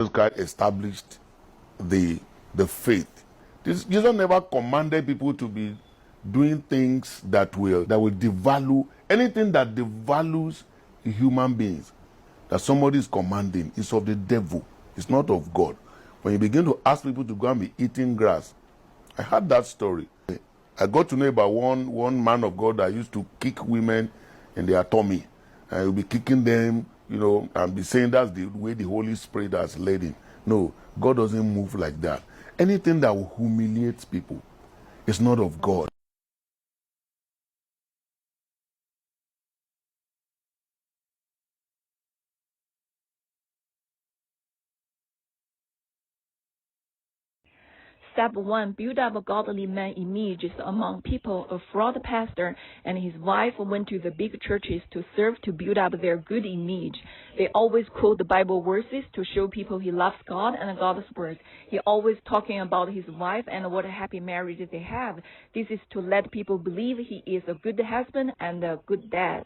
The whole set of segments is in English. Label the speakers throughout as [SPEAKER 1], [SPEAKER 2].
[SPEAKER 1] Jesus Christ established the faith. Jesus never commanded people to be doing things that will devalue anything that devalues human beings. That somebody is commanding is of the devil. It's not of God. When you begin to ask people to go and be eating grass, I heard that story. I got to know about one man of God that used to kick women in their tummy. And he'll be kicking them, and be saying that's the way the Holy Spirit has led him. No, God doesn't move like that. Anything that will humiliate people is not of God.
[SPEAKER 2] Step 1. Build up a godly man images among people. A fraud pastor and his wife went to the big churches to serve to build up their good image. They always quote the Bible verses to show people he loves God and God's word. He always talking about his wife and what a happy marriage they have. This is to let people believe he is a good husband and a good dad.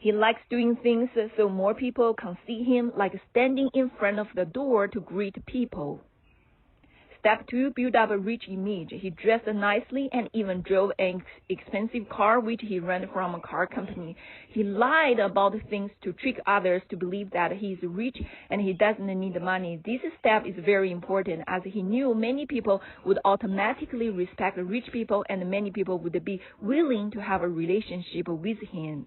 [SPEAKER 2] He likes doing things so more people can see him, like standing in front of the door to greet people. Step 2. Build up a rich image. He dressed nicely and even drove an expensive car which he rented from a car company. He lied about things to trick others to believe that he is rich and he doesn't need money. This step is very important as he knew many people would automatically respect rich people and many people would be willing to have a relationship with him.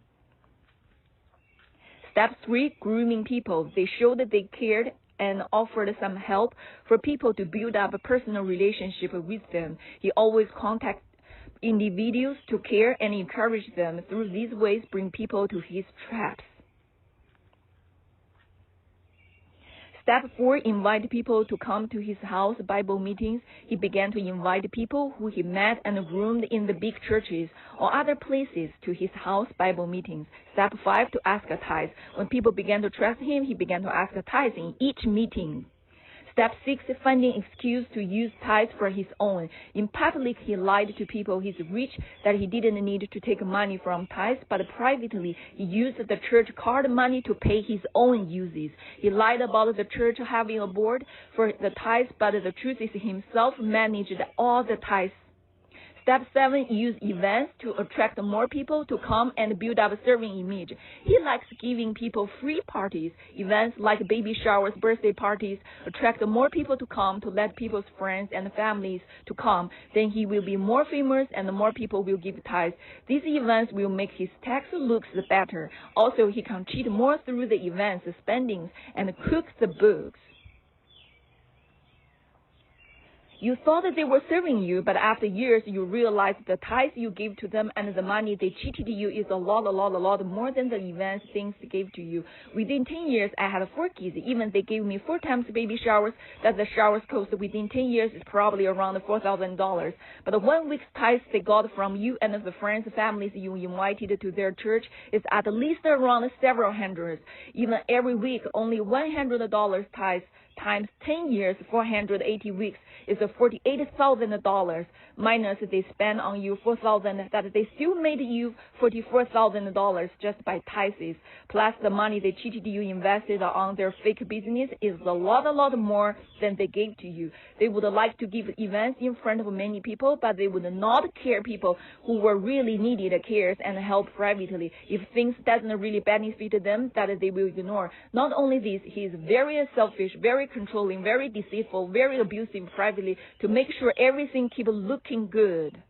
[SPEAKER 2] Step 3. Grooming people. They showed that they cared and offered some help for people to build up a personal relationship with them. He always contacted individuals to care and encourage them. Through these ways, bring people to his traps. Step 4. Invite people to come to his house Bible meetings. He began to invite people who he met and groomed in the big churches or other places to his house Bible meetings. Step 5. To ask a tithe. When people began to trust him, he began to ask a tithe in each meeting. Step 6. Finding excuse to use tithes for his own. In public, he lied to people he's rich, that he didn't need to take money from tithes, but privately, he used the church card money to pay his own uses. He lied about the church having a board for the tithes, but the truth is he himself managed all the tithes. Step 7. Use events to attract more people to come and build up a serving image. He likes giving people free parties. Events like baby showers, birthday parties attract more people to come, to let people's friends and families to come. Then he will be more famous and more people will give tithes. These events will make his tax looks better. Also, he can cheat more through the events, spendings, and cook the books. You thought that they were serving you, but after years you realized the tithes you gave to them and the money they cheated you is a lot more than the events things they gave to you. Within 10 years, I had 4 kids. Even they gave me 4 times baby showers, that the showers cost within 10 years is probably around $4,000. But 1 week's tithes they got from you and the friends, families you invited to their church is at least around several hundreds. Even every week, only $100 tithes times 10 years, 480 weeks, is $48,000 minus they spend on you $4,000, that they still made you $44,000 just by tithes. Plus the money they cheated you invested on their fake business is a lot more than they gave to you. They would like to give events in front of many people, but they would not care people who were really needed cares and help privately. If things doesn't really benefit them, that they will ignore. Not only this, he is very selfish, very controlling, very deceitful, very abusive privately to make sure everything keeps looking good.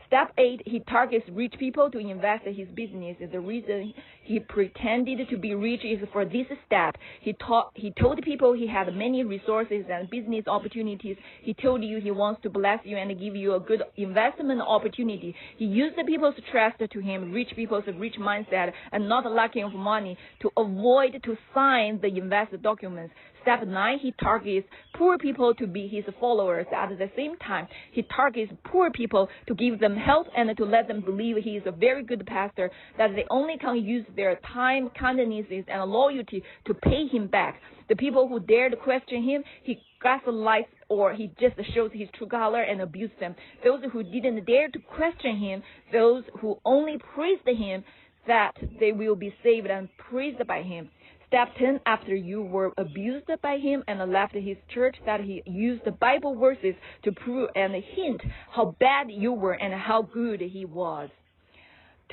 [SPEAKER 2] Step 8. He targets rich people to invest in his business. The reason he pretended to be rich is for this step. He told people he had many resources and business opportunities. He told you he wants to bless you and give you a good investment opportunity. He used the people's trust to him, rich people's rich mindset, and not lacking of money to avoid to sign the invest documents. Step 9. He targets poor people to be his followers. At the same time, he targets poor people to give them help and to let them believe he is a very good pastor, that they only can use their time, kindnesses, and loyalty to pay him back. The people who dare to question him, he gaslights or he just shows his true color and abuse them. Those who didn't dare to question him, those who only praised him, that they will be saved and praised by him. Step 10, after you were abused by him and left his church, that he used Bible verses to prove and hint how bad you were and how good he was.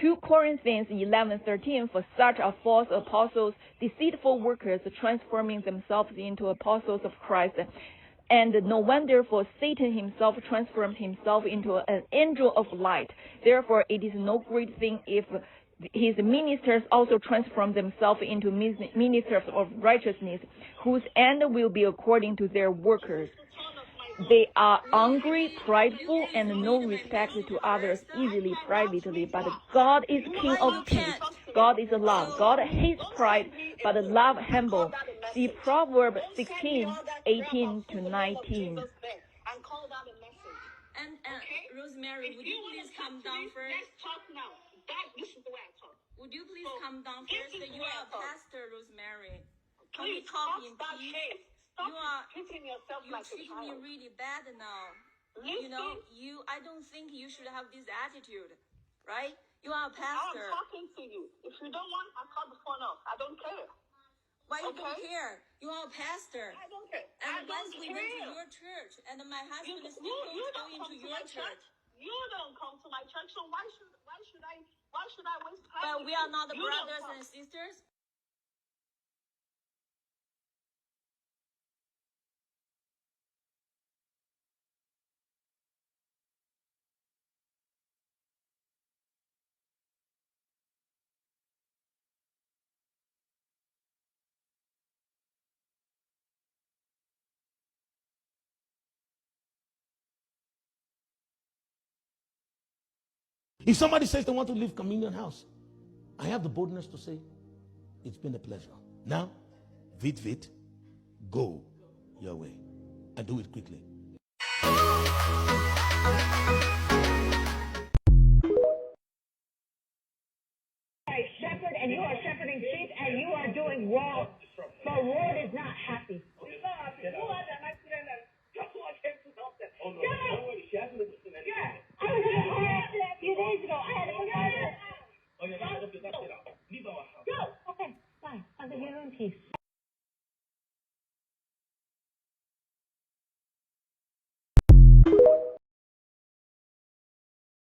[SPEAKER 2] 2 Corinthians 11:13, for such are false apostles, deceitful workers, transforming themselves into apostles of Christ. And no wonder, for Satan himself transformed himself into an angel of light. Therefore, it is no great thing if his ministers also transform themselves into ministers of righteousness, whose end will be according to their workers. They are angry, prideful, and no respect to others, easily, privately. But God is King of peace. God is love. God hates pride, but love humble. See Proverbs 16:18 to 19.
[SPEAKER 3] And Rosemary, would you please come down first?
[SPEAKER 4] Let's talk now. This is the way I talk.
[SPEAKER 3] Would you please come down first? You are a pastor, Rosemary. Can we
[SPEAKER 4] Please
[SPEAKER 3] talk
[SPEAKER 4] stop
[SPEAKER 3] in
[SPEAKER 4] that
[SPEAKER 3] peace?
[SPEAKER 4] hate. Stop treating yourself
[SPEAKER 3] You
[SPEAKER 4] like a
[SPEAKER 3] treat me
[SPEAKER 4] child.
[SPEAKER 3] really bad now.
[SPEAKER 4] Listen.
[SPEAKER 3] I don't think you should have this attitude, right? You are a pastor.
[SPEAKER 4] I'm talking to you. If you don't want, I'll cut the phone off. I don't care.
[SPEAKER 3] Why you don't care? You are a pastor.
[SPEAKER 4] I don't care.
[SPEAKER 3] And
[SPEAKER 4] I
[SPEAKER 3] once
[SPEAKER 4] don't
[SPEAKER 3] we
[SPEAKER 4] care.
[SPEAKER 3] went to your church, and my husband still don't go into your church.
[SPEAKER 4] You don't come to my church, so why should I waste time?
[SPEAKER 3] But we are not
[SPEAKER 4] You
[SPEAKER 3] brothers
[SPEAKER 4] don't
[SPEAKER 3] and sisters.
[SPEAKER 5] If somebody says they want to leave Communion House, I have the boldness to say, it's been a pleasure. Now, vit, go your way. And do it quickly.
[SPEAKER 6] Shepherd, and you are shepherding sheep, and you are doing wrong. The Lord is not happy. Yeah, I was in a car accident a few days ago. I had to go. Go. Okay, bye. I'll give you in peace.